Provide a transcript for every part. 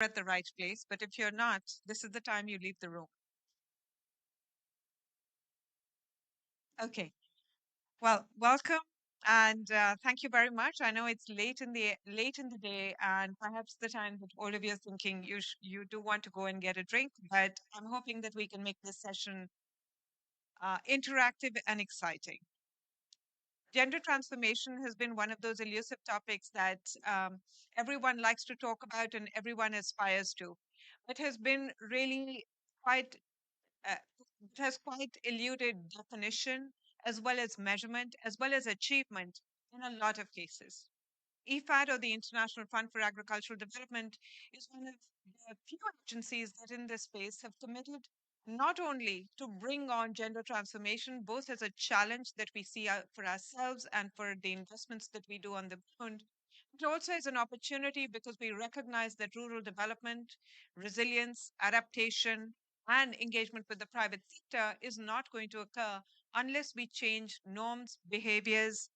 at the right place, but if you're not, this is the time you leave the room. Okay. Well, welcome and thank you very much. I know it's late in the day, and perhaps the time that all of you are thinking you do want to go and get a drink, but I'm hoping that we can make this session interactive and exciting. Gender transformation has been one of those elusive topics that everyone likes to talk about and everyone aspires to. It has been really quite uh, it has quite eluded definition as well as measurement as well as achievement in a lot of cases. IFAD, or the International Fund for Agricultural Development, is one of the few agencies that in this space have committed not only to bring on gender transformation, both as a challenge that we see for ourselves and for the investments that we do on the ground, but also as an opportunity because we recognize that rural development, resilience, adaptation, and engagement with the private sector is not going to occur unless we change norms, behaviors,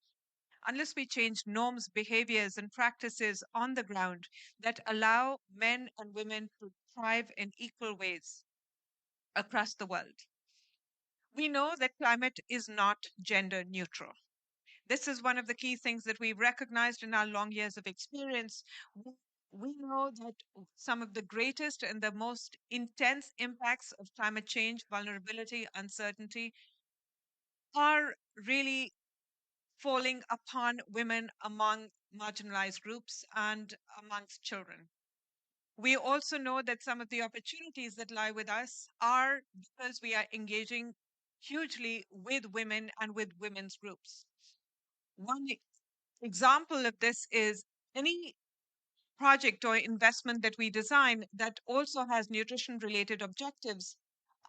and practices on the ground that allow men and women to thrive in equal ways across the world. We know that climate is not gender neutral. This is one of the key things that we've recognized in our long years of experience. We we know that some of the greatest and the most intense impacts of climate change, vulnerability, uncertainty, are really falling upon women among marginalized groups and amongst children. We also know that some of the opportunities that lie with us are because we are engaging hugely with women and with women's groups. One example of this is any project or investment that we design that also has nutrition related objectives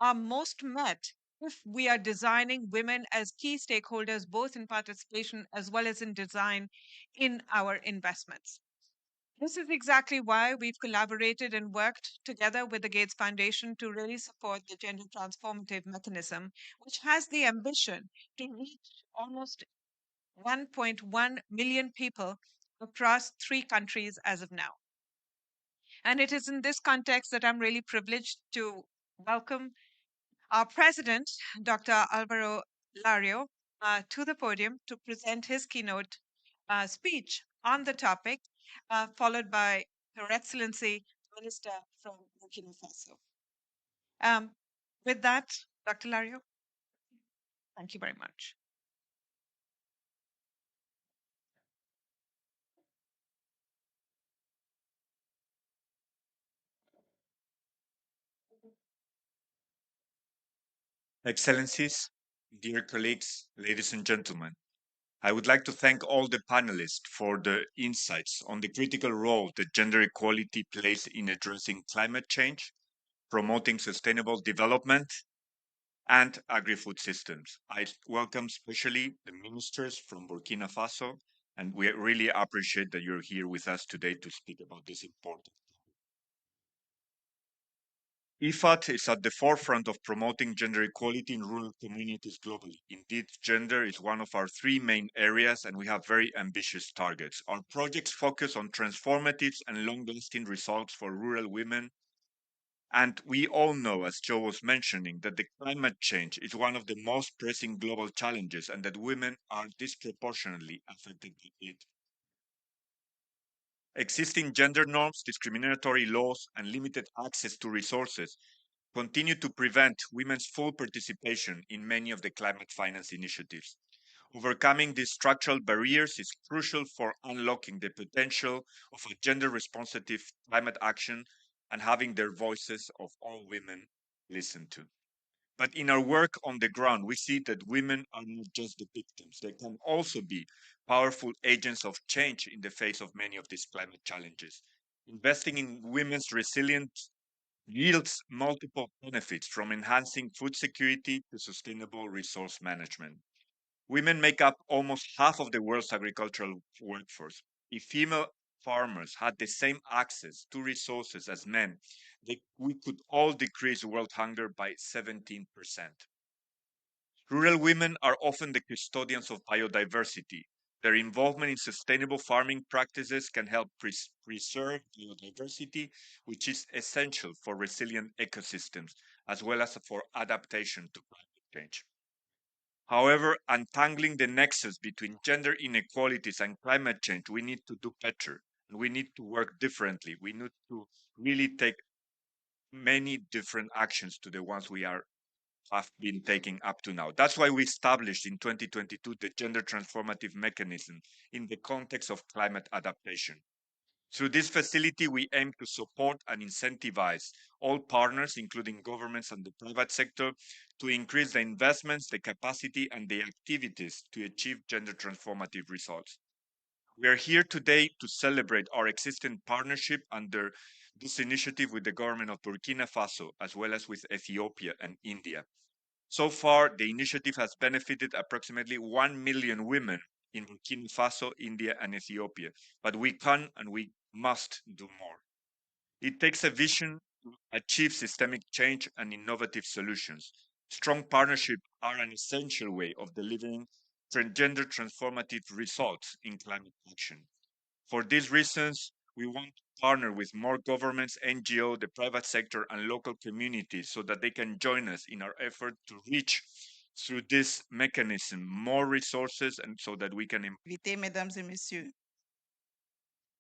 are most met if we are designing women as key stakeholders, both in participation as well as in design in our investments. This is exactly why we've collaborated and worked together with the Gates Foundation to really support the Gender Transformative Mechanism, which has the ambition to reach almost 1.1 million people across 3 countries as of now. And it is in this context that I'm really privileged to welcome our president, Dr. Alvaro Lario, to the podium to present his keynote speech on the topic, followed by Her Excellency, Minister from Burkina Faso. Um, with that, Dr. Lario, thank you very much. Excellencies, dear colleagues, ladies and gentlemen, I would like to thank all the panelists for their insights on the critical role that gender equality plays in addressing climate change, promoting sustainable development, and agri-food systems. I welcome especially the ministers from Burkina Faso, and we really appreciate that you're here with us today to speak about this important. IFAD is at the forefront of promoting gender equality in rural communities globally. Indeed, gender is one of our 3 main areas, and we have very ambitious targets. Our projects focus on transformative and long-lasting results for rural women. And we all know, as Joe was mentioning, that the climate change is one of the most pressing global challenges and that women are disproportionately affected by it. Existing gender norms, discriminatory laws, and limited access to resources continue to prevent women's full participation in many of the climate finance initiatives. Overcoming these structural barriers is crucial for unlocking the potential of a gender responsive climate action and having their voices of all women listened to. But in our work on the ground, we see that women are not just the victims. They can also be powerful agents of change in the face of many of these climate challenges. Investing in women's resilience yields multiple benefits from enhancing food security to sustainable resource management. Women make up almost half of the world's agricultural workforce. If female farmers had the same access to resources as men, we could all decrease world hunger by 17%. Rural women are often the custodians of biodiversity. Their involvement in sustainable farming practices can help preserve biodiversity, which is essential for resilient ecosystems, as well as for adaptation to climate change. However, untangling the nexus between gender inequalities and climate change, we need to do better. And we need to work differently. We need to really take many different actions to the ones we have been taking up to now. That's why we established in 2022 the Gender Transformative Mechanism in the context of climate adaptation. Through this facility, we aim to support and incentivize all partners, including governments and the private sector, to increase the investments, the capacity, and the activities to achieve gender transformative results. We are here today to celebrate our existing partnership under this initiative with the government of Burkina Faso, as well as with Ethiopia and India. So far, the initiative has benefited approximately 1 million women in Burkina Faso, India, and Ethiopia, but we can and we must do more. It takes a vision to achieve systemic change and innovative solutions. Strong partnerships are an essential way of delivering gender transformative results in climate action. For these reasons, we want to partner with more governments, NGOs, the private sector, and local communities so that they can join us in our effort to reach through this mechanism more resources and so that we can Mesdames et messieurs.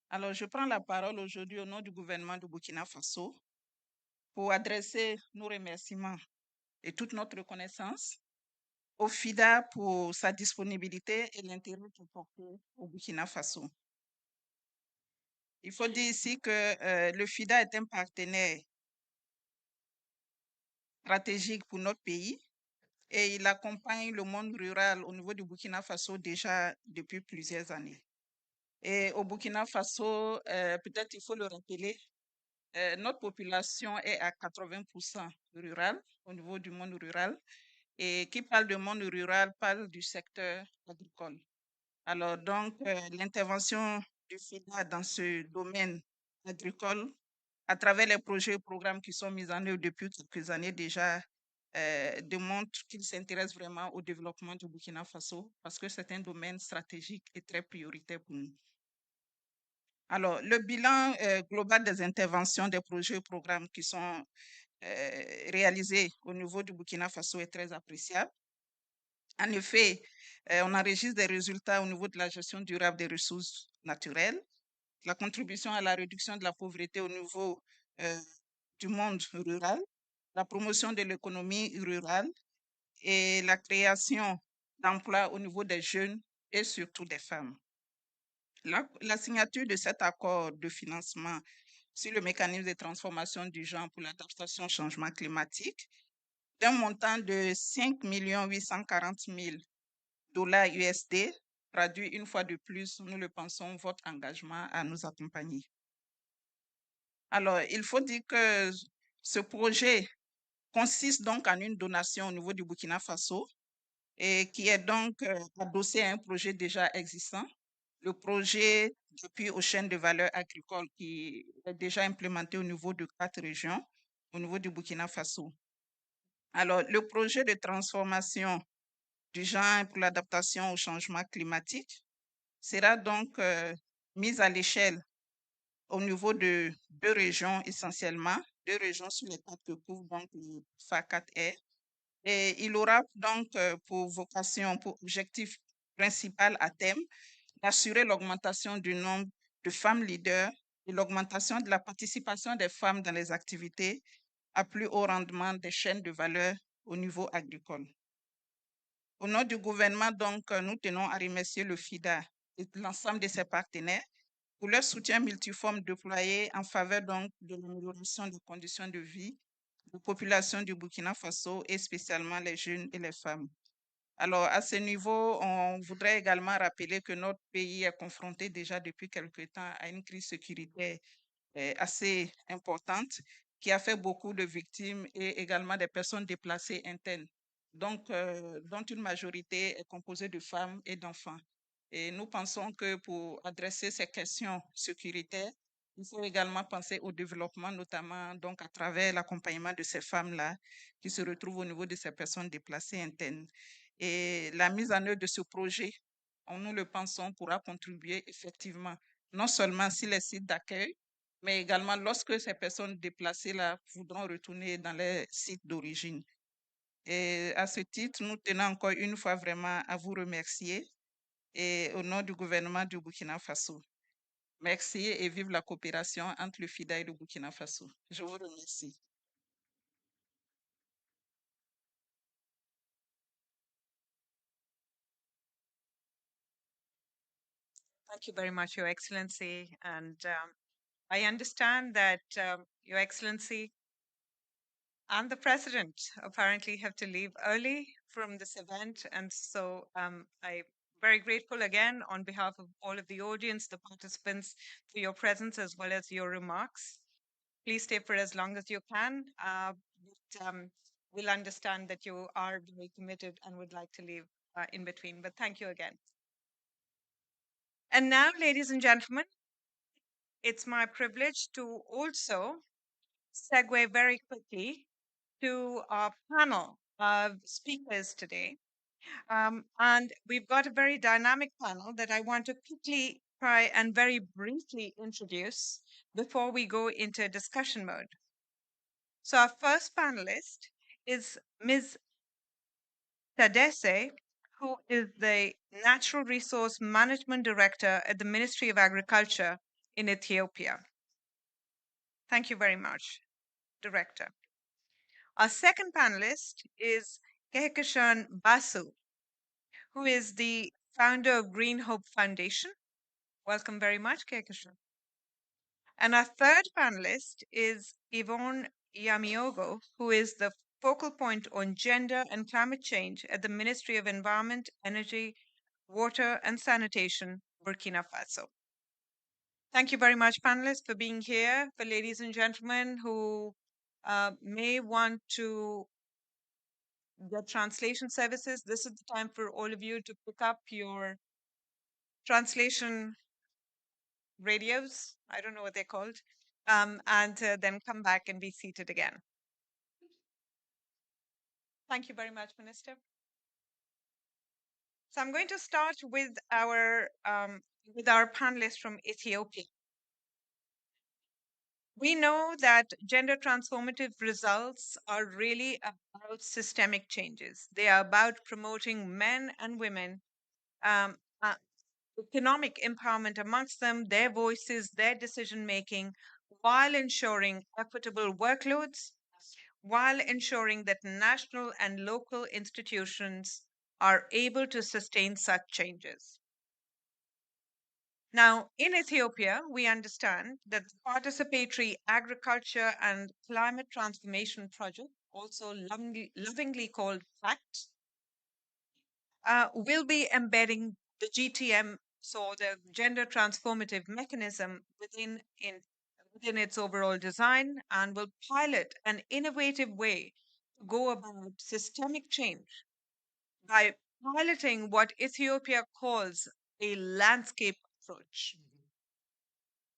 Alors, je prends la parole aujourd'hui au nom du gouvernement du Burkina Faso pour adresser nos remerciements et toute notre reconnaissance au FIDA pour sa disponibilité et l'intérêt qu'il porte au Burkina Faso. Il faut dire ici que le FIDA est un partenaire stratégique pour notre pays et il accompagne le monde rural au niveau du Burkina Faso déjà depuis plusieurs années. Et au Burkina Faso, peut-être il faut le rappeler, notre population est à 80% rurale au niveau du monde rural. Et qui parle de monde rural parle du secteur agricole. Alors, donc, l'intervention du FIDA dans ce domaine agricole, à travers les projets et programmes qui sont mis en œuvre depuis quelques années déjà, démontre qu'il s'intéresse vraiment au développement du Burkina Faso parce que c'est un domaine stratégique et très prioritaire pour nous. Alors, le bilan global des interventions des projets et programmes qui sont réalisés au niveau du Burkina Faso est très appréciable. En effet, on enregistre des résultats au niveau de la gestion durable des ressources naturelles, la contribution à la réduction de la pauvreté au niveau du monde rural, la promotion de l'économie rurale et la création d'emplois au niveau des jeunes et surtout des femmes. La signature de cet accord de financement sur le mécanisme de transformation du genre pour l'adaptation au changement climatique d'un montant de 5 840 000 dollars USD traduit une fois de plus, nous le pensons, votre engagement à nous accompagner. Alors, il faut dire que ce projet consiste donc en une donation au niveau du Burkina Faso et qui est donc adossé à un projet déjà existant, le projet d'appui aux chaînes de valeur agricole qui est déjà implémenté au niveau de 4 régions, au niveau du Burkina Faso. Alors, le projet de transformation du genre pour l'adaptation au changement climatique sera donc mis à l'échelle au niveau de 2 régions essentiellement, 2 régions sur les 4 que couvre donc le FA4R. Et il aura donc pour vocation, pour objectif principal à thème, d'assurer l'augmentation du nombre de femmes leaders et l'augmentation de la participation des femmes dans les activités à plus haut rendement des chaînes de valeur au niveau agricole. Au nom du gouvernement, donc, nous tenons à remercier le FIDA et l'ensemble de ses partenaires pour leur soutien multiforme déployé en faveur donc de l'amélioration des conditions de vie de la population du Burkina Faso et spécialement les jeunes et les femmes. Alors, à ce niveau, on voudrait également rappeler que notre pays est confronté déjà depuis quelque temps à une crise sécuritaire assez importante qui a fait beaucoup de victimes et également des personnes déplacées internes, donc dont une majorité est composée de femmes et d'enfants. Et nous pensons que pour adresser ces questions sécuritaires, il faut également penser au développement, notamment donc à travers l'accompagnement de ces femmes-là qui se retrouvent au niveau de ces personnes déplacées internes. Et la mise en œuvre de ce projet nous le pensons, pourra contribuer effectivement, non seulement sur les sites d'accueil, mais également lorsque ces personnes déplacées là voudront retourner dans les sites d'origine. Et à ce titre, nous tenons encore une fois vraiment à vous remercier et au nom du gouvernement du Burkina Faso. Merci et vive la coopération entre le FIDA et le Burkina Faso. Je vous remercie. Thank you very much, Your Excellency. And I understand that Your Excellency and the President apparently have to leave early from this event. And so I'm very grateful again on behalf of all of the audience, the participants, for your presence as well as your remarks. Please stay for as long as you can. But we'll understand that you are very committed and would like to leave in between. But thank you again. And now, ladies and gentlemen, it's my privilege to also segue very quickly to our panel of speakers today. And we've got a very dynamic panel that I want to quickly try and very briefly introduce before we go into discussion mode. So our first panelist is Ms. Tadesse, who is the Natural Resource Management Director at the Ministry of Agriculture in Ethiopia. Thank you very much, Director. Our second panelist is Kehkashan Basu, who is the founder of Green Hope Foundation. Welcome very much, Kehkashan. And our third panelist is Yvonne Yamiogo, who is the focal point on gender and climate change at the Ministry of Environment, Energy, Water and Sanitation, Burkina Faso. Thank you very much, panelists, for being here. For ladies and gentlemen who may want to get translation services, this is the time for all of you to pick up your translation radios. I don't know what they're called. And then come back and be seated again. Thank you very much, Minister. So I'm going to start with our panelists from Ethiopia. We know that gender transformative results are really about systemic changes. They are about promoting men and women, um, uh, economic empowerment amongst them, their voices, their decision making, while ensuring equitable workloads, while ensuring that national and local institutions are able to sustain such changes. Now, in Ethiopia, we understand that the Participatory Agriculture and Climate Transformation Project, also lovingly called FACT, will be embedding the GTM, so the Gender Transformative Mechanism, within its overall design, and will pilot an innovative way to go about systemic change by piloting what Ethiopia calls a landscape approach.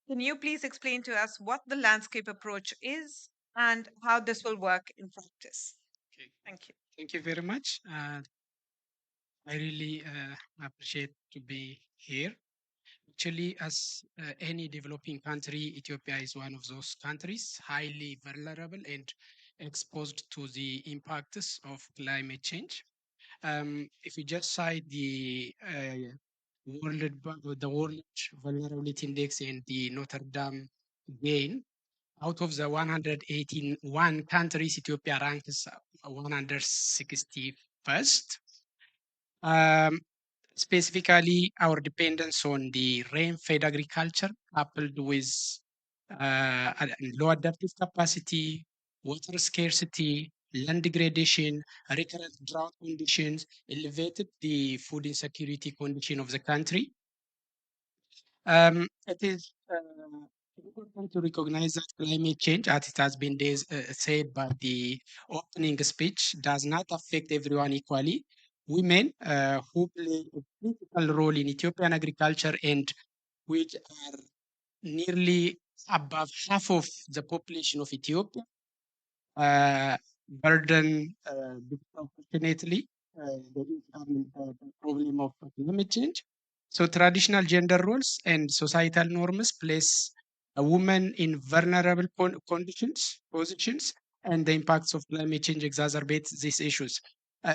Can you please explain to us what the landscape approach is and how this will work in practice? Okay. Thank you. Thank you very much. I really appreciate to be here. Actually, as any developing country, Ethiopia is one of those countries highly vulnerable and exposed to the impacts of climate change. If we just cite the World Vulnerability Index and the Notre Dame gain, out of the 181 countries, Ethiopia ranks 161st. Specifically, our dependence on the rain-fed agriculture coupled with low adaptive capacity, water scarcity, land degradation, recurrent drought conditions elevated the food insecurity condition of the country. It is important to recognize that climate change, as it has been said by the opening speech, does not affect everyone equally. Women who play a critical role in Ethiopian agriculture and which are nearly above half of the population of Ethiopia, burden disproportionately the problem of climate change. So traditional gender roles and societal norms place a woman in vulnerable positions, and the impacts of climate change exacerbate these issues.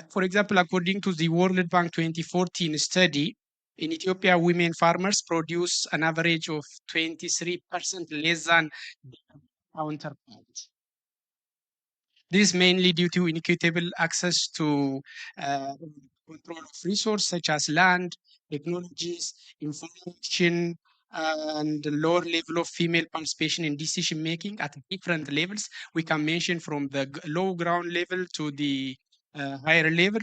For example, according to the World Bank 2014 study, in Ethiopia, women farmers produce an average of 23% less than their counterparts. This is mainly due to inequitable access to control of resources such as land, technologies, information, and the lower level of female participation in decision making at different levels. We can mention from the low ground level to the higher level.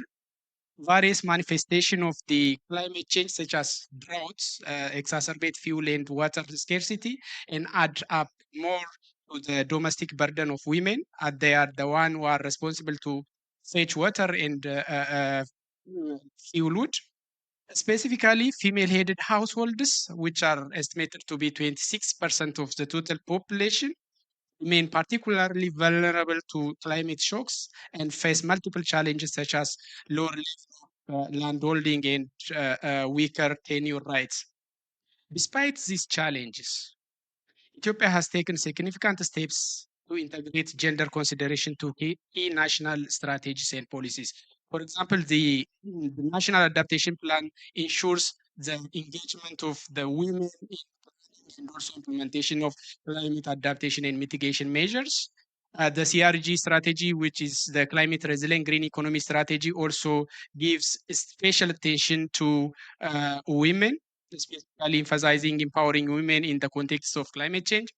Various manifestations of the climate change, such as droughts, exacerbate fuel and water scarcity and add up more to the domestic burden of women. They are the one who are responsible to fetch water and fuel wood. Specifically, female-headed households, which are estimated to be 26% of the total population, remain particularly vulnerable to climate shocks and face multiple challenges such as lower landholding and weaker tenure rights. Despite these challenges, Ethiopia has taken significant steps to integrate gender consideration to key national strategies and policies. For example, the National Adaptation Plan ensures the engagement of the women in and also implementation of climate adaptation and mitigation measures. The CRG strategy, which is the climate resilient green economy strategy, also gives special attention to women, especially emphasizing empowering women in the context of climate change.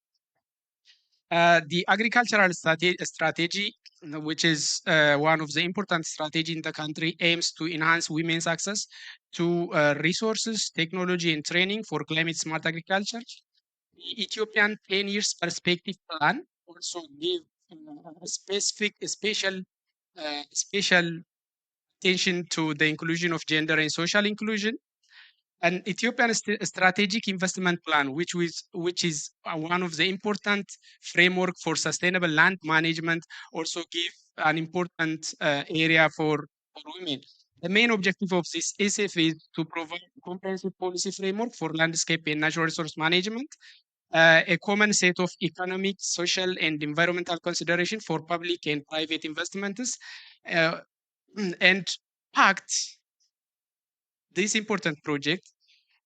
The agricultural strategy, which is one of the important strategy in the country, aims to enhance women's access to resources, technology, and training for climate smart agriculture. The Ethiopian 10 years perspective plan also give a special attention to the inclusion of gender and social inclusion. An Ethiopian strategic investment plan, which is one of the important framework for sustainable land management, also give an important area for women. The main objective of this SF is to provide comprehensive policy framework for landscape and natural resource management, a common set of economic, social, and environmental consideration for public and private investments, and PACT, this important project,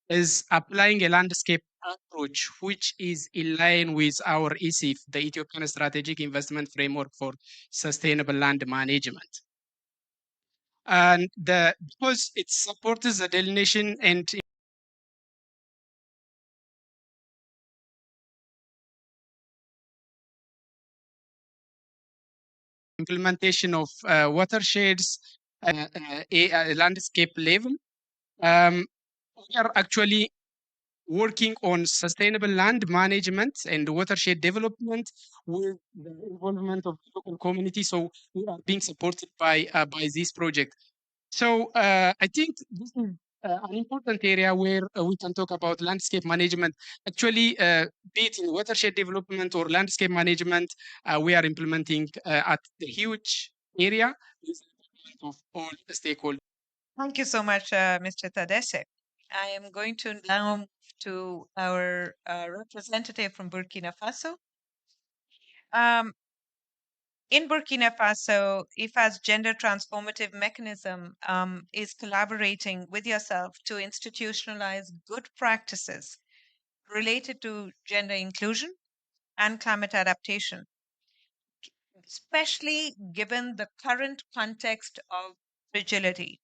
is applying a landscape approach which is in line with our ESIF, the Ethiopian Strategic Investment Framework for Sustainable Land Management. And because it supports the delineation and implementation of watersheds, a landscape level, we are actually working on sustainable land management and watershed development with the involvement of the local community. So we are being supported by this project. So I think this is an important area where we can talk about landscape management. Actually, be it in watershed development or landscape management, we are implementing at the huge area with the involvement of all the stakeholders. Thank you so much, Mr. Tadesse. I am going to now move to our representative from Burkina Faso. In Burkina Faso, IFAD's Gender Transformative Mechanism is collaborating with yourself to institutionalize good practices related to gender inclusion and climate adaptation, especially given the current context of fragility.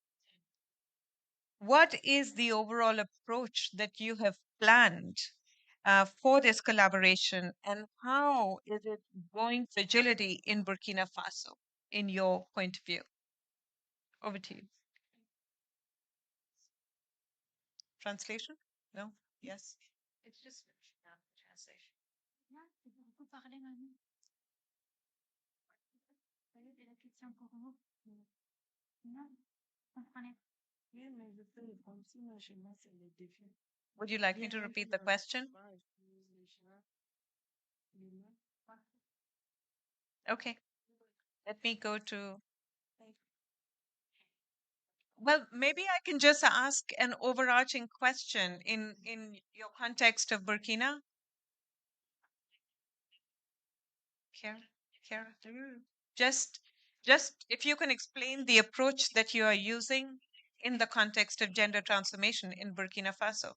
What is the overall approach that you have planned for this collaboration, and how is it going fragility in Burkina Faso, in your point of view? Over to you. Translation? No? Yes? It's just translation. Would you like me to repeat the question? Okay. Let me go to. Well, maybe I can just ask an overarching question in your context of Burkina. Kiara, Kiara, just just if you can explain the approach that you are using in the context of gender transformation in Burkina Faso.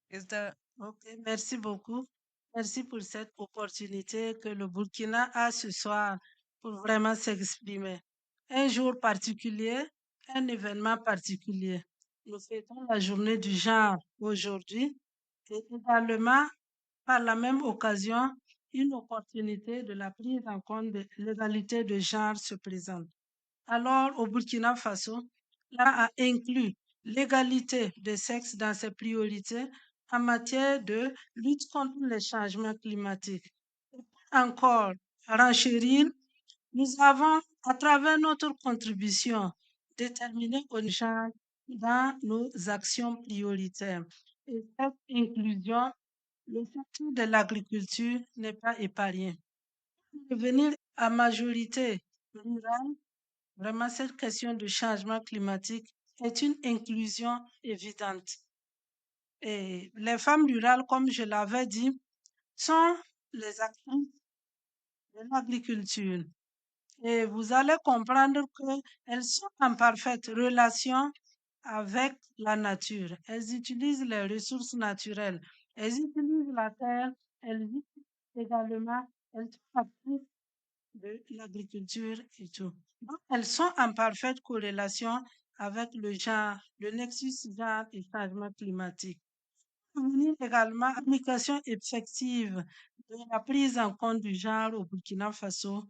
Is the Ok, merci beaucoup. Merci pour cette opportunité que le Burkina a ce soir pour vraiment s'exprimer. Un jour particulier, un événement particulier. Nous fêtons la journée du genre aujourd'hui et également, par la même occasion, une opportunité de la prise en compte de l'égalité de genre se présente. Alors, au Burkina Faso, a inclus l'égalité des sexes dans ses priorités en matière de lutte contre les changements climatiques. Encore, renchérir, nous avons, à travers notre contribution, déterminé au genre dans nos actions prioritaires. Et cette inclusion, le secteur de l'agriculture n'est pas épargné. Pour revenir à majorité rurale, vraiment, cette question du changement climatique est une inclusion évidente. Et les femmes rurales, comme je l'avais dit, sont les actrices de l'agriculture. Et vous allez comprendre qu'elles sont en parfaite relation avec la nature. Elles utilisent les ressources naturelles. Elles utilisent la terre. Elles utilisent également, elles sont actrices de l'agriculture et tout. Donc, elles sont en parfaite corrélation avec le genre, le nexus genre et changement climatique. Revenir également application effective de la prise en compte du genre au Burkina Faso.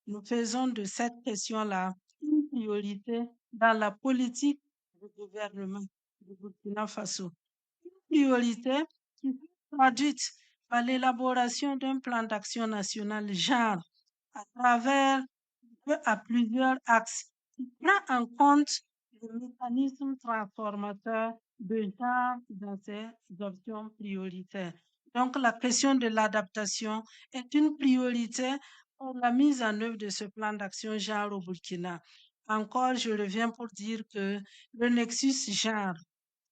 Nous faisons de cette question-là une priorité dans la politique du gouvernement du Burkina Faso. Une priorité qui se traduite par l'élaboration d'un plan d'action national genre à travers à plusieurs axes qui prend en compte le mécanisme transformateur de genre dans ses options prioritaires. Donc, la question de l'adaptation est une priorité pour la mise en œuvre de ce plan d'action genre au Burkina. Encore, je reviens pour dire que le nexus genre,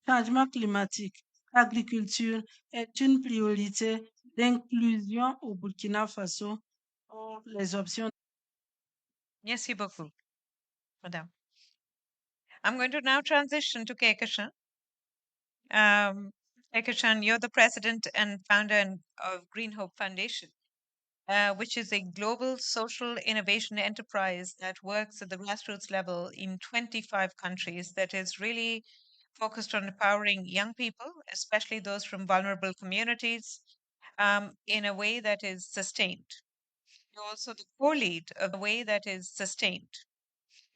changement climatique, agriculture est une priorité d'inclusion au Burkina Faso pour les options. Merci beaucoup, Madame. I'm going to now transition to Kekashan. Kekashan, you're the president and founder of Green Hope Foundation, which is a global social innovation enterprise that works at the grassroots level in 25 countries that is really focused on empowering young people, especially those from vulnerable communities, in a way that is sustained. You're also the co-lead of a way that is sustained.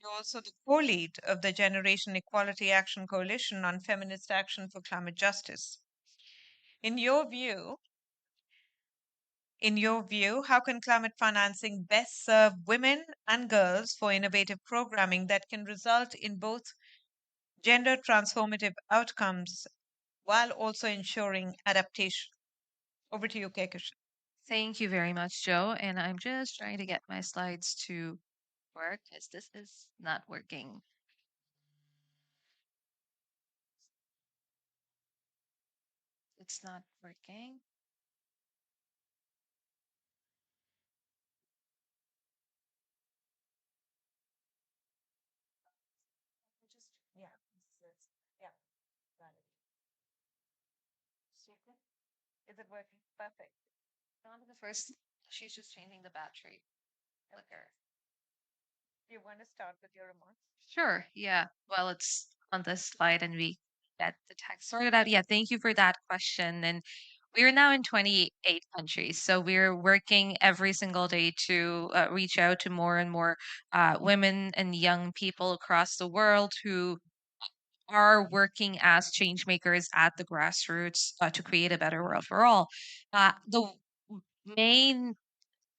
You're also the co-lead of the Generation Equality Action Coalition on Feminist Action for Climate Justice. In your view, how can climate financing best serve women and girls for innovative programming that can result in both gender transformative outcomes while also ensuring adaptation? Over to you, Kekesh. Thank you very much, Joe. And I'm just trying to get my slides to work because this is not working. It's not working. Yeah, yeah, got it. Is it working? Perfect. On to the first, she's just changing the battery. Clicker. You want to start with your remarks? Sure. Yeah. Well, it's on this slide and we get the text sorted out. Yeah. Thank you for that question. And we're now in 28 countries. So we're working every single day to reach out to more and more women and young people across the world who are working as change makers at the grassroots to create a better world for all. The main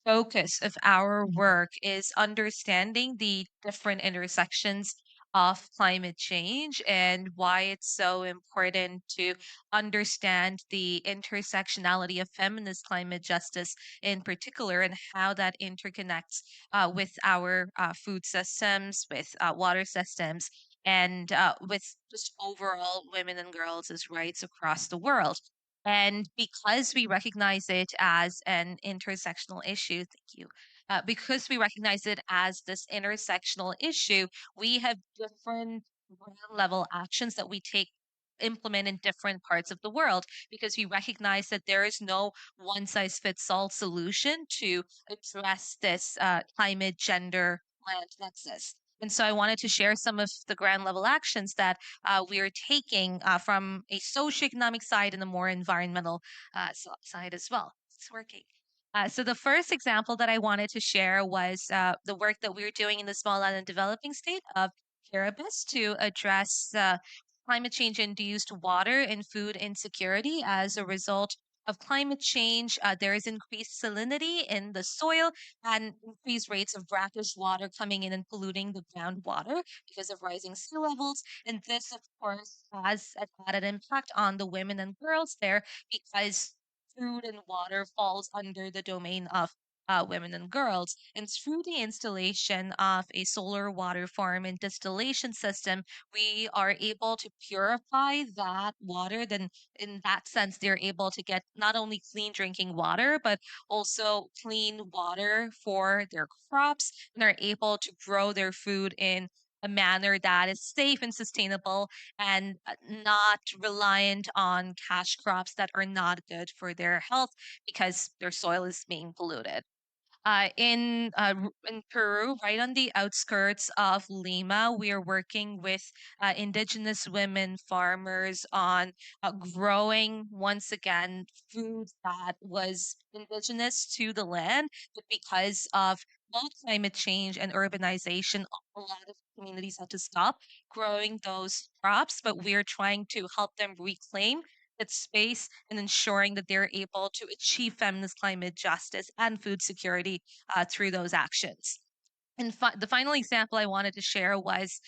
focus of our work is understanding the different intersections of climate change and why it's so important to understand the intersectionality of feminist climate justice in particular and how that interconnects with our food systems, with water systems, and with just overall women and girls' rights across the world. And because we recognize it as an intersectional issue, thank you. Because we recognize it as this intersectional issue, we have different ground level actions that we take implement in different parts of the world because we recognize that there is no one size fits all solution to address this climate gender land nexus. And so I wanted to share some of the ground level actions that we are taking from a socioeconomic side and a more environmental side as well. It's working. So the first example that I wanted to share was the work that we're doing in the small island developing state of Kiribati to address climate change induced water and food insecurity as a result of climate change. There is increased salinity in the soil and increased rates of brackish water coming in and polluting the groundwater because of rising sea levels. And this, of course, has had an impact on the women and girls there because food and water falls under the domain of women and girls. And through the installation of a solar water farm and distillation system, we are able to purify that water. Then, in that sense, they're able to get not only clean drinking water, but also clean water for their crops, and are able to grow their food in a manner that is safe and sustainable and not reliant on cash crops that are not good for their health because their soil is being polluted. In Peru, right on the outskirts of Lima, we are working with indigenous women farmers on growing once again food that was indigenous to the land, but because of both climate change and urbanization, a lot of communities had to stop growing those crops. But we're trying to help them reclaim that space and ensuring that they're able to achieve feminist climate justice and food security through those actions. And the final example I wanted to share was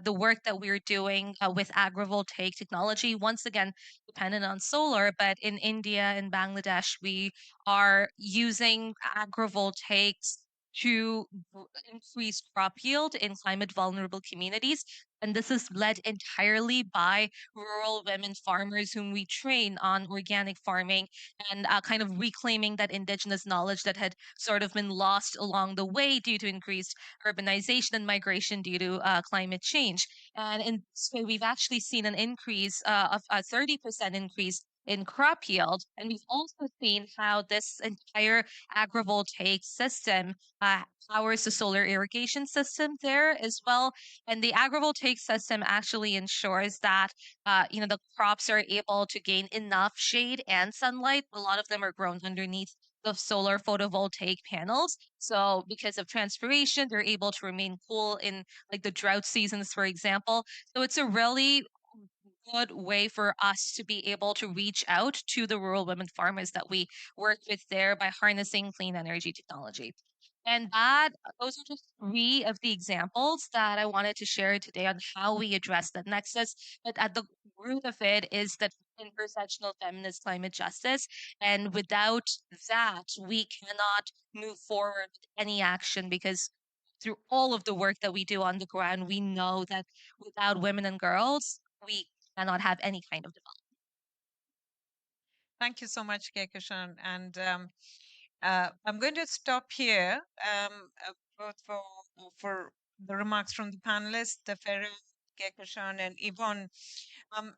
the work that we're doing with agrivoltaic technology. Once again, dependent on solar, but in India and Bangladesh, we are using agrivoltaics to increase crop yield in climate vulnerable communities. And this is led entirely by rural women farmers whom we train on organic farming and kind of reclaiming that indigenous knowledge that had sort of been lost along the way due to increased urbanization and migration due to climate change. And in this way, we've actually seen an increase of a 30% increase in crop yield. And we've also seen how this entire agrivoltaic system powers the solar irrigation system there as well. And the agrivoltaic system actually ensures that the crops are able to gain enough shade and sunlight. A lot of them are grown underneath the solar photovoltaic panels. So because of transpiration, they're able to remain cool in like the drought seasons, for example. So it's a really good way for us to be able to reach out to the rural women farmers that we work with there by harnessing clean energy technology. And those are just three of the examples that I wanted to share today on how we address the nexus. But at the root of it is that intersectional feminist climate justice. And without that, we cannot move forward with any action because through all of the work that we do on the ground, we know that without women and girls, we cannot have any kind of development. Thank you so much, Kekishan. And I'm going to stop here, both for the remarks from the panelists, the Farah, Kekishan, and Yvonne,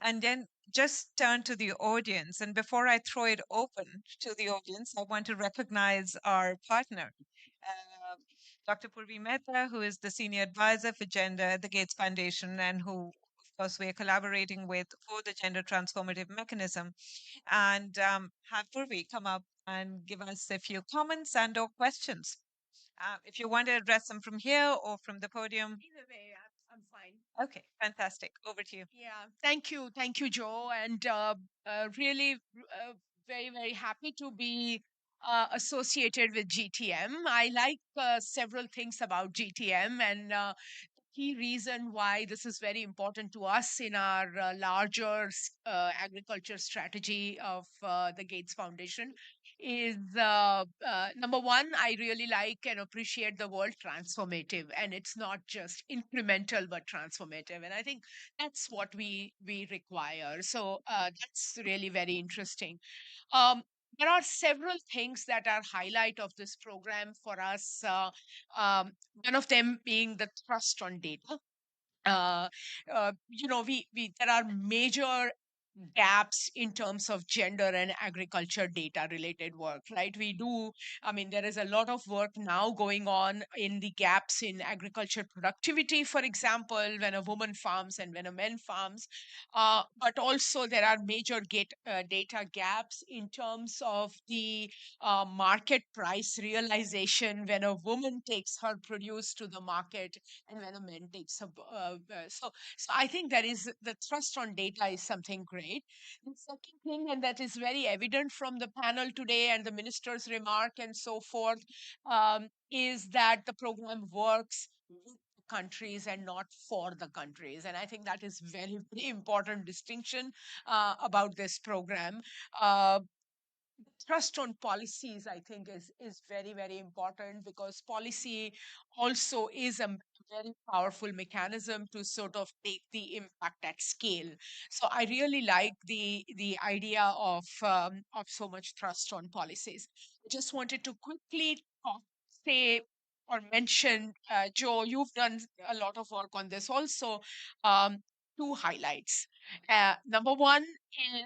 and then just turn to the audience. And before I throw it open to the audience, I want to recognize our partner, Dr. Purvi Mehta, who is the Senior Advisor for Gender at the Gates Foundation, and who, of course, we are collaborating with for the Gender Transformative Mechanism. And have Purvi come up and give us a few comments and or questions. If you want to address them from here or from the podium. Either way, I'm fine. Okay, fantastic. Over to you. Yeah, thank you, Joe, and really very, very happy to be associated with GTM. I like several things about GTM, and key reason why this is very important to us in our larger agriculture strategy of the Gates Foundation is number one, I really like and appreciate the word transformative, and it's not just incremental but transformative. And I think that's what we require. So that's really very interesting. Um, there are several things that are highlight of this program for us. One of them being the trust on data. We there are major gaps in terms of gender and agriculture data related work, right? I mean, there is a lot of work now going on in the gaps in agriculture productivity, for example, when a woman farms and when a man farms. But also there are major data gaps in terms of the market price realization when a woman takes her produce to the market and when a man takes so I think there is the trust on data is something great. The second thing, and that is very evident from the panel today and the minister's remark and so forth, is that the program works with the countries and not for the countries. And I think that is very, very important distinction about this program. Uh, Trust on policies, I think, is very, very important, because policy also is a very powerful mechanism to sort of take the impact at scale. So I really like the idea of so much trust on policies. I just wanted to quickly say or mention, Joe, you've done a lot of work on this also. Two highlights. Number one is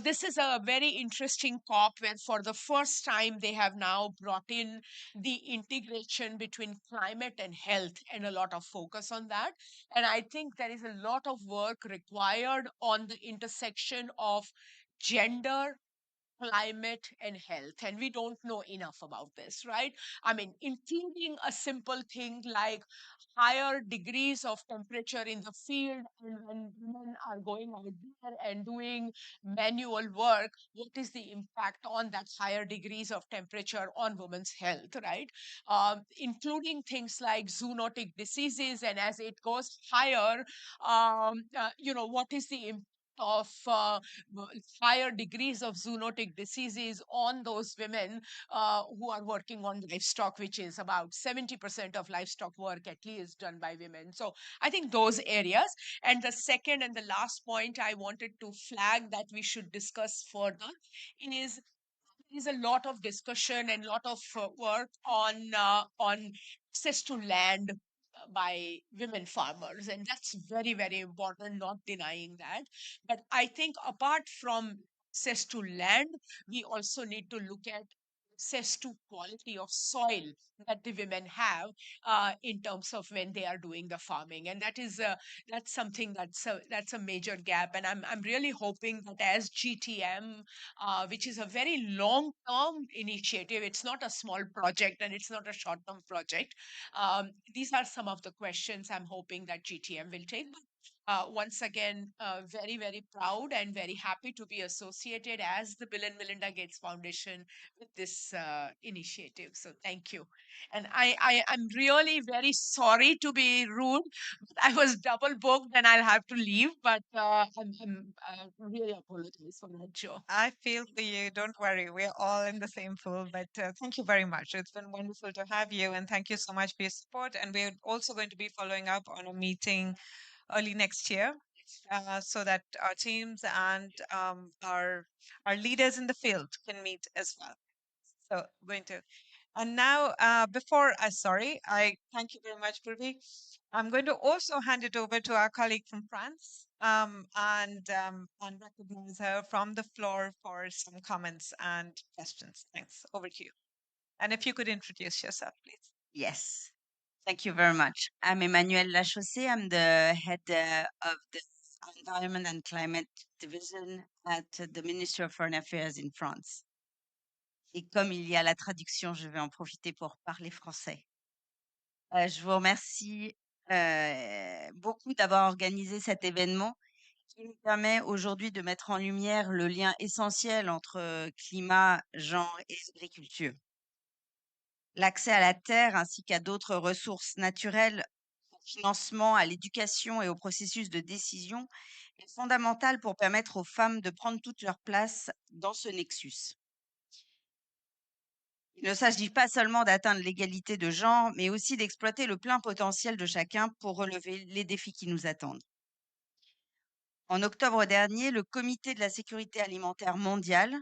this is a very interesting COP where for the first time they have now brought in the integration between climate and health and a lot of focus on that. And I think there is a lot of work required on the intersection of gender, climate, and health. And we don't know enough about this, right? I mean, including a simple thing like higher degrees of temperature in the field, and when women are going out there and doing manual work, what is the impact on that higher degrees of temperature on women's health, right? Including things like zoonotic diseases, and as it goes higher, what is the impact of higher degrees of zoonotic diseases on those women who are working on livestock, which is about 70% of livestock work at least done by women. So I think those areas. And the second and the last point I wanted to flag that we should discuss further is a lot of discussion and lot of work on access to land by women farmers, and that's very, very important, not denying that. But I think apart from access to land, we also need to look at access to quality of soil that the women have in terms of when they are doing the farming, and that's something that's a major gap. And I'm really hoping that as GTM, which is a very long term initiative. It's not a small project and it's not a short term project. These are some of the questions I'm hoping that GTM will take. Once again, very, very proud and very happy to be associated as the Bill and Melinda Gates Foundation with this initiative. So thank you. And I'm really very sorry to be rude. I was double booked and I'll have to leave, but I'm really apologize for that, Joe. I feel for you. Don't worry. We're all in the same pool. But thank you very much. It's been wonderful to have you. And thank you so much for your support. And we're also going to be following up on a meeting early next year so that our teams and our leaders in the field can meet as well. So going to. And now, I thank you very much, Purvi. I'm going to also hand it over to our colleague from France and recognize her from the floor for some comments and questions. Thanks. Over to you. And if you could introduce yourself, please. Yes. Thank you very much. I'm Emmanuelle Lachaussee. I'm the head of the Environment and Climate Division at the Ministry of Foreign Affairs in France. Et comme il y a la traduction, je vais en profiter pour parler français. Je vous remercie beaucoup d'avoir organisé cet événement qui nous permet aujourd'hui de mettre en lumière le lien essentiel entre climat, genre et agriculture. L'accès à la terre ainsi qu'à d'autres ressources naturelles, au financement, à l'éducation et au processus de décision est fondamental pour permettre aux femmes de prendre toute leur place dans ce nexus. Il ne s'agit pas seulement d'atteindre l'égalité de genre, mais aussi d'exploiter le plein potentiel de chacun pour relever les défis qui nous attendent. En octobre dernier, le Comité de la sécurité alimentaire mondiale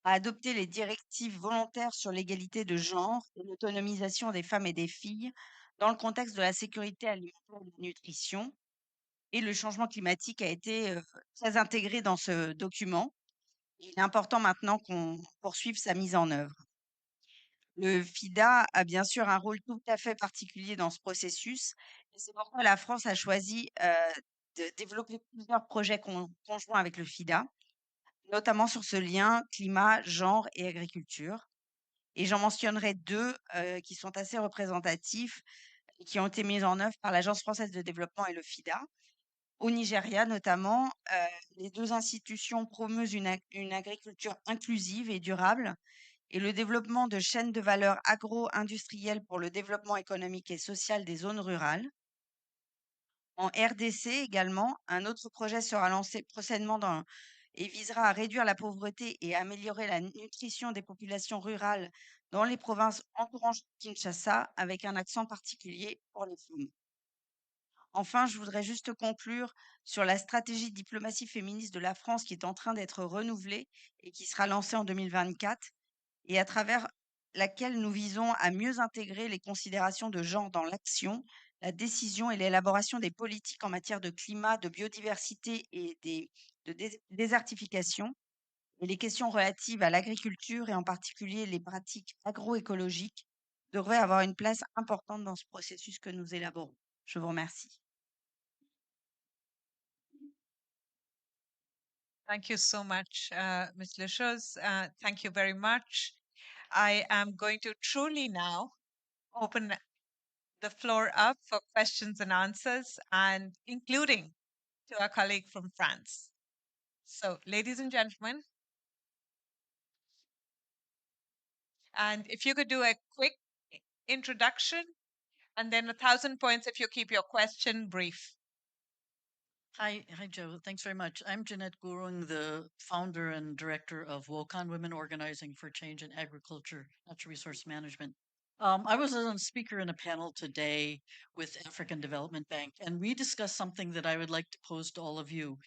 a adopté les directives volontaires sur l'égalité de genre et l'autonomisation des femmes et des filles dans le contexte de la sécurité alimentaire et de la nutrition. Et le changement climatique a été très intégré dans ce document. Il est important maintenant qu'on poursuive sa mise en œuvre. Le FIDA a bien sûr un rôle tout à fait particulier dans ce processus. Et c'est pourquoi la France a choisi de développer plusieurs projets conjoints avec le FIDA, notamment sur ce lien climat, genre et agriculture. Et j'en mentionnerai deux qui sont assez représentatifs et qui ont été mis en œuvre par l'Agence française de développement et le FIDA. Au Nigeria notamment, les deux institutions promeuvent une agriculture inclusive et durable et le développement de chaînes de valeur agro-industrielles pour le développement économique et social des zones rurales. En RDC également, un autre projet sera lancé prochainement et visera à réduire la pauvreté et à améliorer la nutrition des populations rurales dans les provinces entourant Kinshasa, avec un accent particulier pour les femmes. Enfin, je voudrais juste conclure sur la stratégie de diplomatie féministe de la France qui est en train d'être renouvelée et qui sera lancée en 2024 et à travers laquelle nous visons à mieux intégrer les considérations de genre dans l'action, la décision et l'élaboration des politiques en matière de climat, de biodiversité et de désertification, et les questions relatives à l'agriculture et en particulier les pratiques agroécologiques devraient avoir une place importante dans ce processus que nous élaborons. Je vous remercie. Thank you so much, Ms. Lachos. Thank you very much. I am going to truly now open the floor up for questions and answers, and including to our colleague from France. So, ladies and gentlemen, and if you could do a quick introduction and then 1,000 points if you keep your question brief. Hi, Joe. Thanks very much. I'm Jeanette Gurung, the founder and director of Wokan Women Organizing for Change in Agriculture, Natural Resource Management. I was a speaker in a panel today with African Development Bank, and we discussed something that I would like to pose to all of you.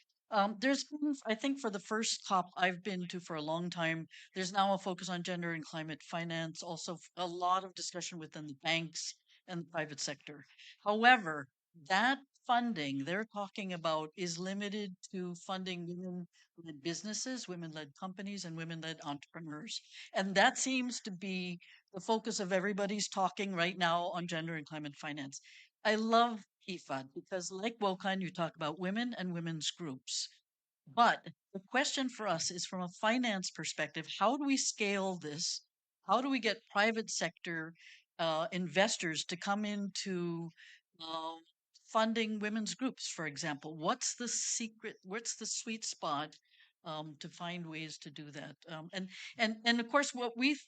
There's been, I think, for the first COP I've been to for a long time, there's now a focus on gender and climate finance, also a lot of discussion within the banks and the private sector. However, that funding they're talking about is limited to funding women-led businesses, women-led companies, and women-led entrepreneurs. And that seems to be the focus of everybody's talking right now on gender and climate finance. I love IFAD because, like Wokan, you talk about women and women's groups. But the question for us is from a finance perspective, how do we scale this? How do we get private sector investors to come into funding women's groups, for example? What's the secret? What's the sweet spot to find ways to do that? And of course, what we've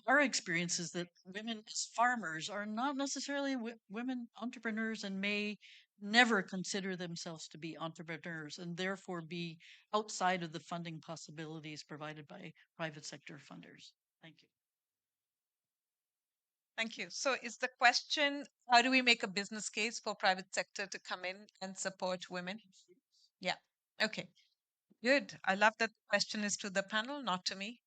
our experience is that women as farmers are not necessarily women entrepreneurs and may never consider themselves to be entrepreneurs and therefore be outside of the funding possibilities provided by private sector funders. Thank you. Thank you. So is the question, how do we make a business case for private sector to come in and support women? Yeah. Okay. Good. I love that the question is to the panel, not to me.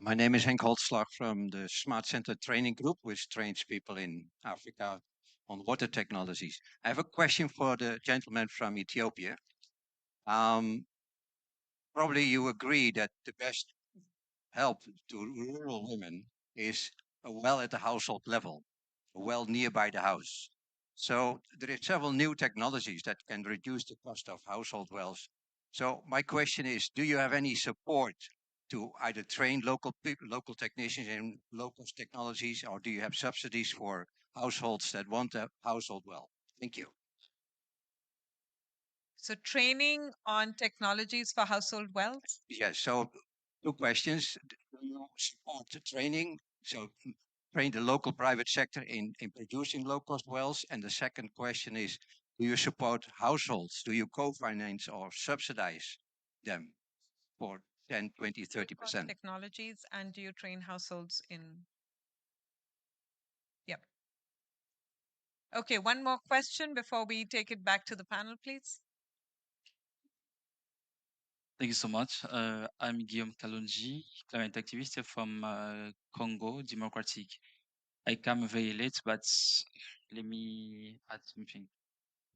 My name is Henk Holtslag from the Smart Center Training Group, which trains people in Africa on water technologies. I have a question for the gentleman from Ethiopia. Probably you agree that the best help to rural women is a well at the household level, a well nearby the house. So there are several new technologies that can reduce the cost of household wells. So my question is, do you have any support to either train local people, local technicians in local technologies, or do you have subsidies for households that want a household well? Thank you. So training on technologies for household wealth. Yes. So, two questions. Do you support the training? So, train the local private sector in producing low cost wealth? And the second question is, do you support households? Do you co-finance or subsidize them for 10, 20, On 30%? technologies, and do you train households in? Yep. Okay, one more question before we take it back to the panel, please. Thank you so much. I'm Guillaume Kalonji, climate activist from Congo Democratic. I come very late, but let me add something.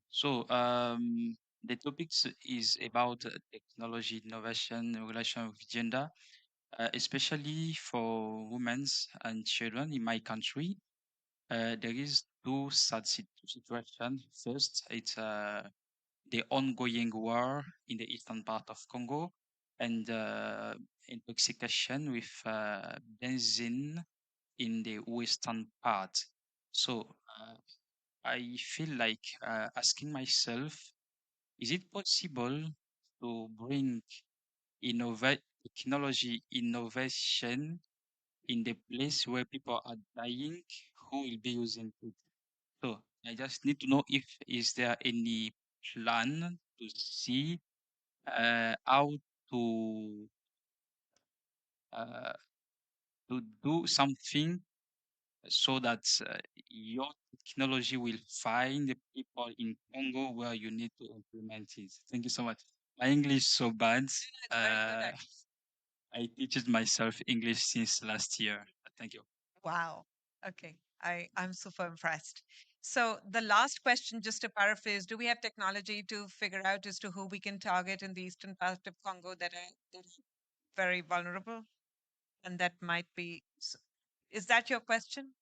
So, the topic is about technology innovation in relation with gender, especially for women and children in my country. There is two sad situations. First, it's the ongoing war in the eastern part of Congo and intoxication with benzene in the western part. So I feel like asking myself, is it possible to bring technology innovation in the place where people are dying? Who will be using it? So I just need to know if is there any plan to see how to uh, to do something so that your technology will find the people in Congo where you need to implement it. Thank you so much. My English so bad. It's very good, actually. I teach it myself English since last year. Thank you. Wow. Okay. I'm super impressed. So the last question, just to paraphrase, do we have technology to figure out as to who we can target in the eastern part of Congo that are very vulnerable and that might be? Is that your question?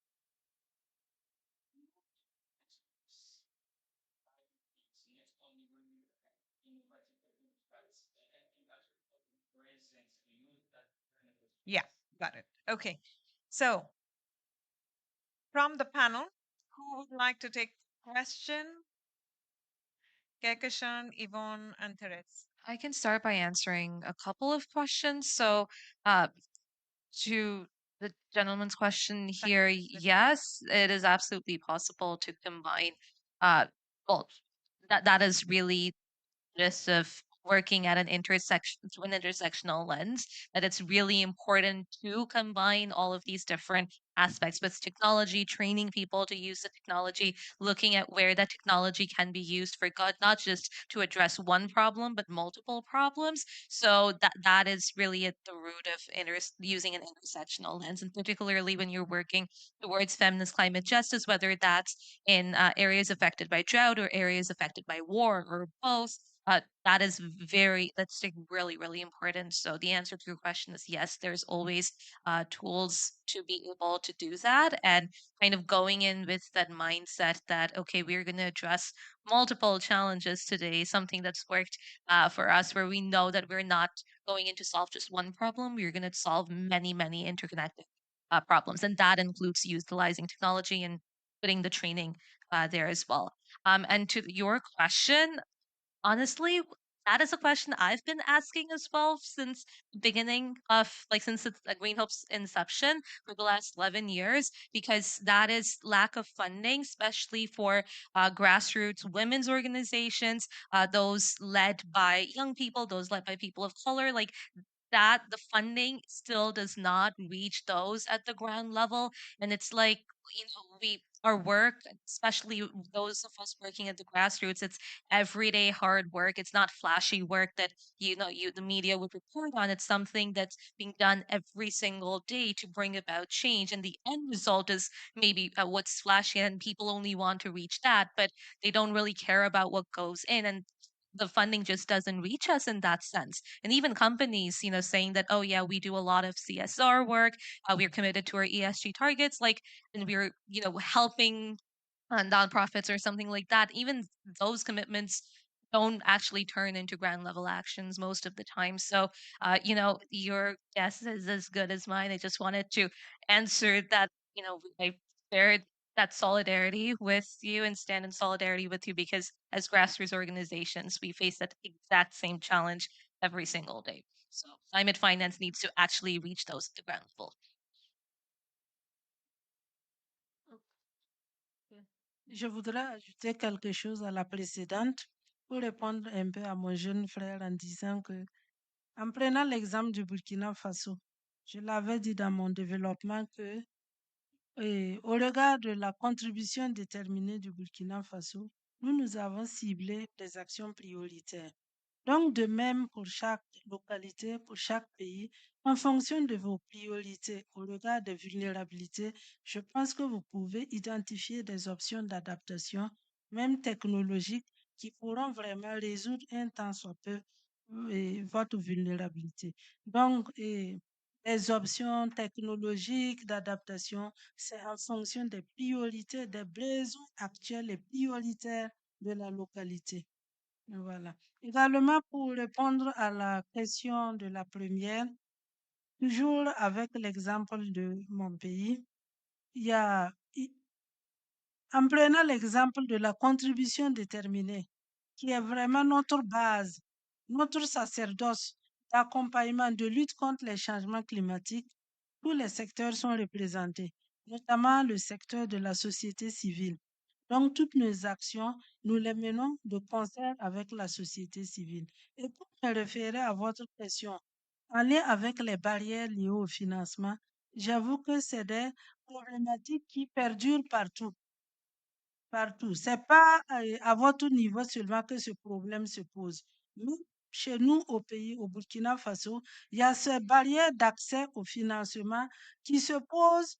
Yeah, got it. Okay. So from the panel, who would like to take question? Kekashan, Yvonne, and Therese. I can start by answering a couple of questions. So, uh, to the gentleman's question here, yes, it is absolutely possible to combine. Uh, well, that is really just of working at an intersection to an intersectional lens, that it's really important to combine all of these different aspects with technology, training people to use the technology, looking at where that technology can be used for good, not just to address one problem but multiple problems. So that is really at the root of using an intersectional lens, and particularly when you're working towards feminist climate justice, whether that's in areas affected by drought or areas affected by war or both. That is that's like really, really important. So the answer to your question is yes, there's always tools to be able to do that, and kind of going in with that mindset that, okay, we're going to address multiple challenges today, something that's worked for us, where we know that we're not going in to solve just one problem, we're going to solve many, many interconnected problems. And that includes utilizing technology and putting the training there as well. And to your question, honestly, that is a question I've been asking as well since the beginning of, like, since it's Green Hope's inception for the last 11 years, because that is lack of funding, especially for grassroots women's organizations, those led by young people, those led by people of color. Like, that the funding still does not reach those at the ground level. And it's like, we our work, especially those of us working at the grassroots, it's everyday hard work. It's not flashy work that the media would report on. It's something that's being done every single day to bring about change, and the end result is maybe what's flashy, and people only want to reach that, but they don't really care about what goes in. And the funding just doesn't reach us in that sense. And even companies, saying that, oh yeah, we do a lot of CSR work, we're committed to our ESG targets, like, and we're, helping nonprofits or something like that. Even those commitments don't actually turn into ground level actions most of the time. So, your guess is as good as mine. I just wanted to answer that, I shared that solidarity with you and stand in solidarity with you, because as grassroots organizations, we face that exact same challenge every single day. So climate finance needs to actually reach those at the ground level. Je voudrais ajouter quelque chose à la précédente pour répondre un peu à mon jeune frère en disant que, en prenant l'exemple du Burkina Faso, je l'avais dit dans mon développement que, au regard de la contribution déterminée du Burkina Faso, nous avons ciblé des actions prioritaires. Donc, de même pour chaque localité, pour chaque pays, en fonction de vos priorités au regard des vulnérabilités, je pense que vous pouvez identifier des options d'adaptation, même technologiques, qui pourront vraiment résoudre un tant soit peu votre vulnérabilité. Donc, les options technologiques d'adaptation, c'est en fonction des priorités, des besoins actuels et prioritaires de la localité. Voilà. Également, pour répondre à la question de la première, toujours avec l'exemple de mon pays, il y a, en prenant l'exemple de la contribution déterminée, qui est vraiment notre base, notre sacerdoce d'accompagnement de lutte contre les changements climatiques, tous les secteurs sont représentés, notamment le secteur de la société civile. Donc, toutes nos actions, nous les menons de concert avec la société civile. Et pour me référer à votre question, en lien avec les barrières liées au financement, j'avoue que c'est des problématiques qui perdurent partout. Partout. C'est pas à votre niveau seulement que ce problème se pose. Nous, chez nous, au pays, au Burkina Faso, il y a ces barrières d'accès au financement qui se posent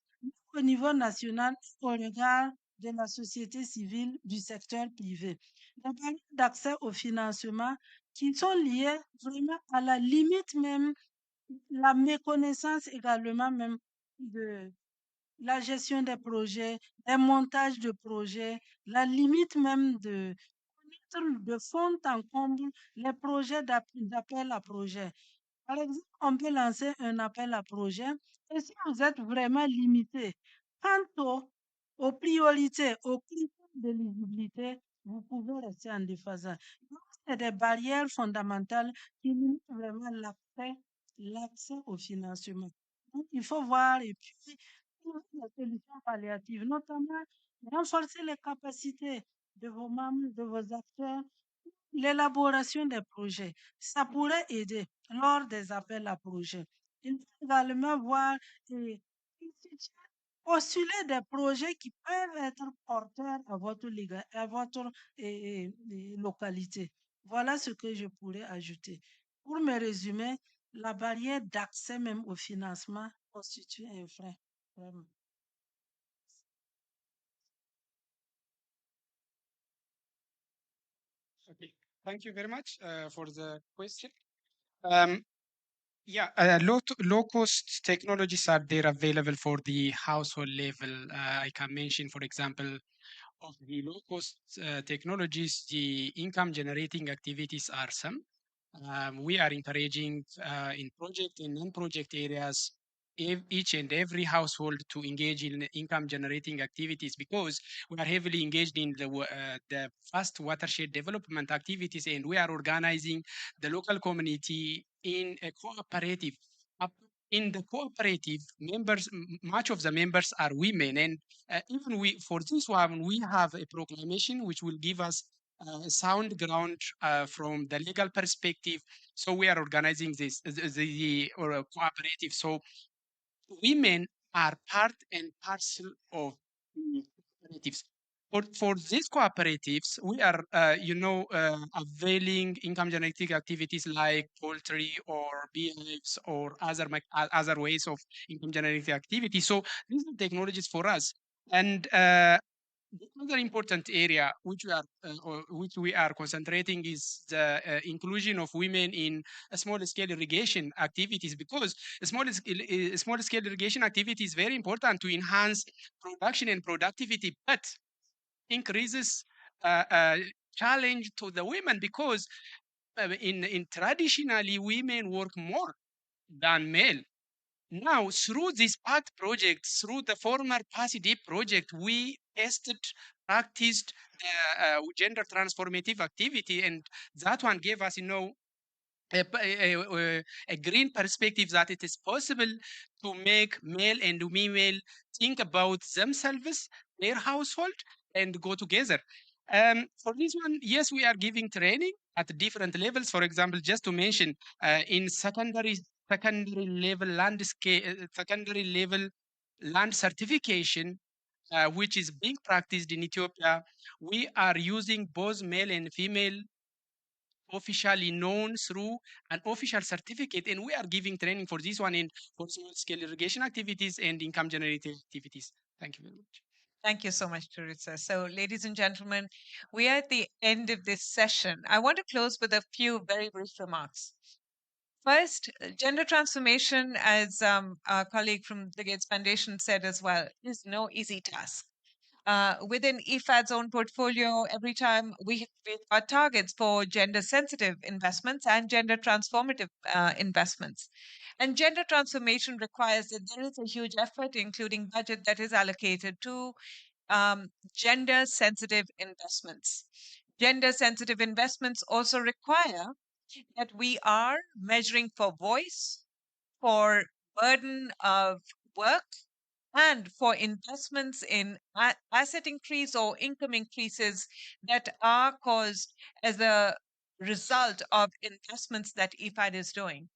au niveau national au regard de la société civile, du secteur privé. Des barrières d'accès au financement qui sont liées vraiment à la limite même, la méconnaissance également même de la gestion des projets, des montages de projets, la limite même de connaître de fond en comble les projets d'appel à projet. Par exemple, on peut lancer un appel à projet et si vous êtes vraiment limité quant aux priorités, aux critères d'éligibilité, vous pouvez rester en déphasage. Donc, c'est des barrières fondamentales qui limitent vraiment l'accès au financement. Donc, il faut voir et puis trouver des solutions palliatives, notamment renforcer les capacités de vos membres, de vos acteurs, l'élaboration des projets. Ça pourrait aider lors des appels à projets. Il faut également voir et postuler des projets qui peuvent être porteurs à votre localité. Voilà ce que je pourrais ajouter. Pour me résumer, la barrière d'accès même au financement constitue un frein. Vraiment. Okay, thank you very much for the question. Yeah, low cost technologies are there available for the household level. I can mention, for example, of the low cost technologies, the income generating activities are some. We are encouraging in project and non-project areas each and every household to engage in income generating activities because we are heavily engaged in the fast watershed development activities, and we are organizing the local community in a cooperative. In the cooperative, much of the members are women, and even for this one, we have a proclamation which will give us sound ground from the legal perspective. So we are organizing this cooperative. So women are part and parcel of the cooperatives. For these cooperatives, we are, availing income generating activities like poultry or beehives or other ways of income generating activity. So these are technologies for us. And the other important area which we are concentrating is the inclusion of women in small scale irrigation activities, because small scale irrigation activity is very important to enhance production and productivity, but increases challenge to the women because in traditionally women work more than male. Now, through this PACT project, through the former PACID project, we tested, practiced gender transformative activity, and that one gave us, a green perspective that it is possible to make male and female think about themselves, their household, and go together. For this one, yes, we are giving training at different levels. For example, just to mention, in secondary level landscape, secondary level land certification, which is being practiced in Ethiopia, we are using both male and female officially known through an official certificate, and we are giving training for this one in for small scale irrigation activities and income generating activities. Thank you very much. Thank you so much, Teresa. So, ladies and gentlemen, we are at the end of this session. I want to close with a few very brief remarks. First, gender transformation, as our colleague from the Gates Foundation said as well, is no easy task. Within IFAD's own portfolio, every time we've got targets for gender sensitive investments and gender transformative investments. And gender transformation requires that there is a huge effort, including budget, that is allocated to gender sensitive investments. Gender sensitive investments also require that we are measuring for voice, for burden of work, and for investments in asset increase or income increases that are caused as a result of investments that IFAD is doing.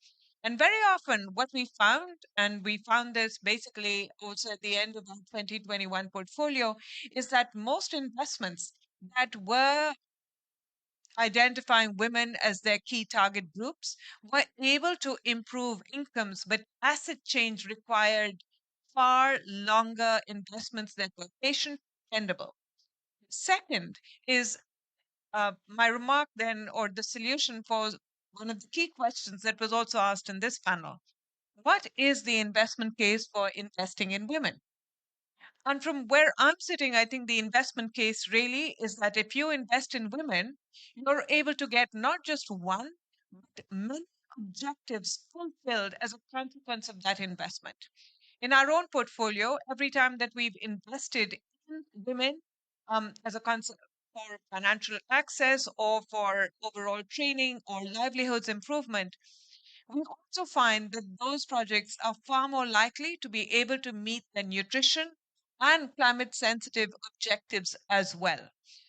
And very often, what we found, and we found this basically also at the end of our 2021 portfolio, is that most investments that were identifying women as their key target groups were able to improve incomes, but asset change required far longer investments that were patient, dependable. Second is my remark then, or the solution for one of the key questions that was also asked in this panel. What is the investment case for investing in women? And from where I'm sitting, I think the investment case really is that if you invest in women, you're able to get not just one, but many objectives fulfilled as a consequence of that investment. In our own portfolio, every time that we've invested in women as a concept for financial access or for overall training or livelihoods improvement, we also find that those projects are far more likely to be able to meet the nutrition and climate sensitive objectives as well.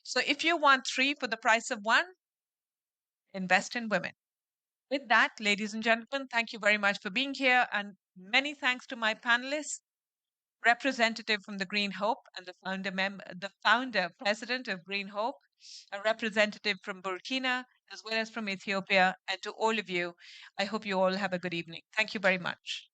So if you want three for the price of one, invest in women. With that, ladies and gentlemen, thank you very much for being here, and many thanks to my panelists, representative from the Green Hope and the founder president of Green Hope, a representative from Burkina, as well as from Ethiopia, and to all of you, I hope you all have a good evening. Thank you very much.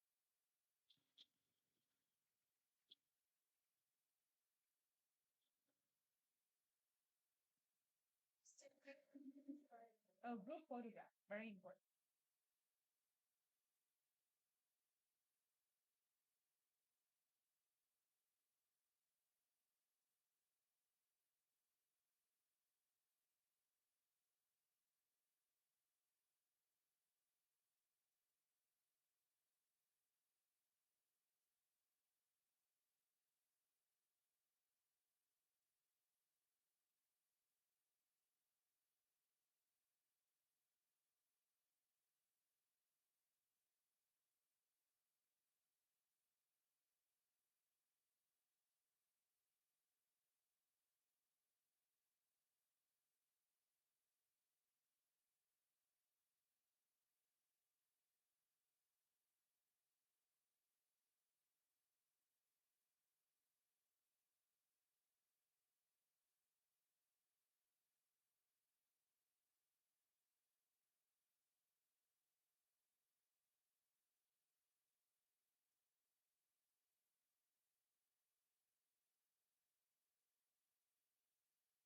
Oh, group photograph, very important.